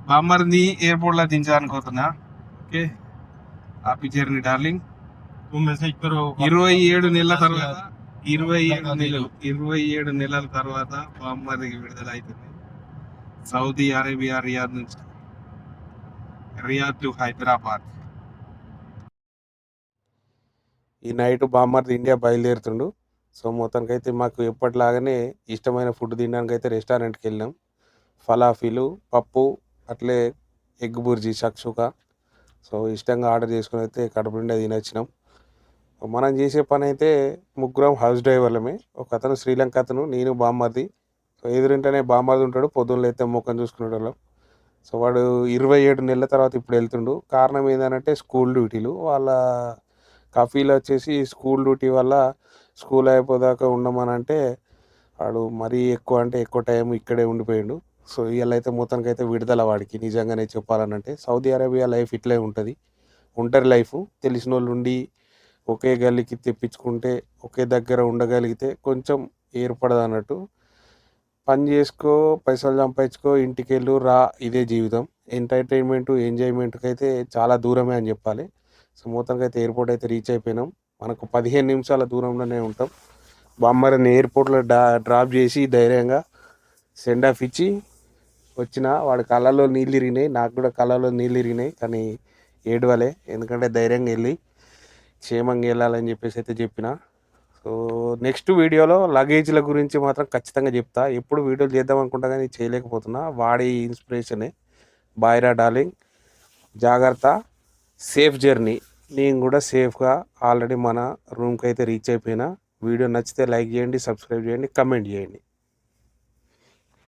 బామ్మర్ని airport లో దించాలనుకోతున్నా. Okay, happy journey darling. 27 నెలల తర్వాత 27 నెలల తర్వాత బామ్మర్దికి విడుదల అవుతుంది సౌదీ అరేబియా రియాద్ నుంచి, రియాద్ టు హైదరాబాద్. ఈ నైట్ బామ్మర్ది ఇండియా బయలుదేరుతుండు. సో మొత్తానికి అయితే మాకు ఎప్పటిలాగానే ఇష్టమైన ఫుడ్ తినడానికి అయితే రెస్టారెంట్కి వెళ్ళాం. ఫలాఫీలు, పప్పు, అట్లే ఎగ్ బుర్జీ, షక్షుక. సో ఇష్టంగా ఆర్డర్ చేసుకుని అయితే కడుపు నిండా తినొచ్చినాం. మనం చేసే పని అయితే ముగ్గురం హౌస్ డ్రైవర్లమే. ఒక అతను శ్రీలంక అతను, నేను బామ్మర్ది. సో ఎదురింటనే బామ్మర్ది ఉంటాడు, పొద్దున్న లేస్తే ముఖం చూసుకునే వాళ్ళం. సో వాడు 27 నెలల తర్వాత ఇప్పుడు వెళ్తుండు. కారణం ఏంటంటే స్కూల్ డ్యూటీలు. వాళ్ళ కఫీలో వచ్చేసి స్కూల్ డ్యూటీ వల్ల స్కూల్ అయిపోదాకా ఉండమని అంటే వాడు మరీ ఎక్కువ అంటే ఎక్కువ టైం ఇక్కడే ఉండిపోయిండు. సో ఇవాళ అయితే మొత్తానికి అయితే విడుదల వాడికి. నిజంగానే చెప్పాలనంటే సౌదీ అరేబియా లైఫ్ ఇట్లే ఉంటుంది, ఒంటరి లైఫ్. తెలిసిన వాళ్ళు ఉండి ఒకే గల్లీకి తెప్పించుకుంటే ఒకే దగ్గర ఉండగలిగితే కొంచెం ఏర్పడదు అన్నట్టు. పని చేసుకో, పైసలు సంపాదించుకో, ఇంటికి వెళ్ళు రా, ఇదే జీవితం. ఎంటర్టైన్మెంట్ ఎంజాయ్మెంట్కి అయితే చాలా దూరమే అని చెప్పాలి. సో మొత్తానికి అయితే ఎయిర్పోర్ట్ అయితే రీచ్ అయిపోయినాం. మనకు 15 నిమిషాల దూరంలోనే ఉంటాం. బామ్మర్ని ఎయిర్పోర్ట్లో డ్రాప్ చేసి ధైర్యంగా సెండ్ ఆఫ్ ఇచ్చి వచ్చిన. వాడి కళ్ళలో నీళ్ళు ఇరిగినాయి, నాకు కూడా కళ్ళలో నీళ్ళు ఇరిగినాయి. కానీ ఏడవలే, ఎందుకంటే ధైర్యంగా వెళ్ళి క్షేమంగా వెళ్ళాలని చెప్పేసి అయితే చెప్పిన. సో నెక్స్ట్ వీడియోలో లగేజ్ల గురించి మాత్రం ఖచ్చితంగా చెప్తా. ఎప్పుడు వీడియోలు చేద్దాం అనుకుంటా కానీ చేయలేకపోతున్నా. వాడి ఇన్స్పిరేషనే. బాయ్రా డార్లింగ్, జాగ్రత్త, సేఫ్ జర్నీ. నేను కూడా సేఫ్గా ఆల్రెడీ మన రూమ్కి అయితే రీచ్ అయిపోయినా. వీడియో నచ్చితే లైక్ చేయండి, సబ్స్క్రైబ్ చేయండి, కమెంట్ చేయండి.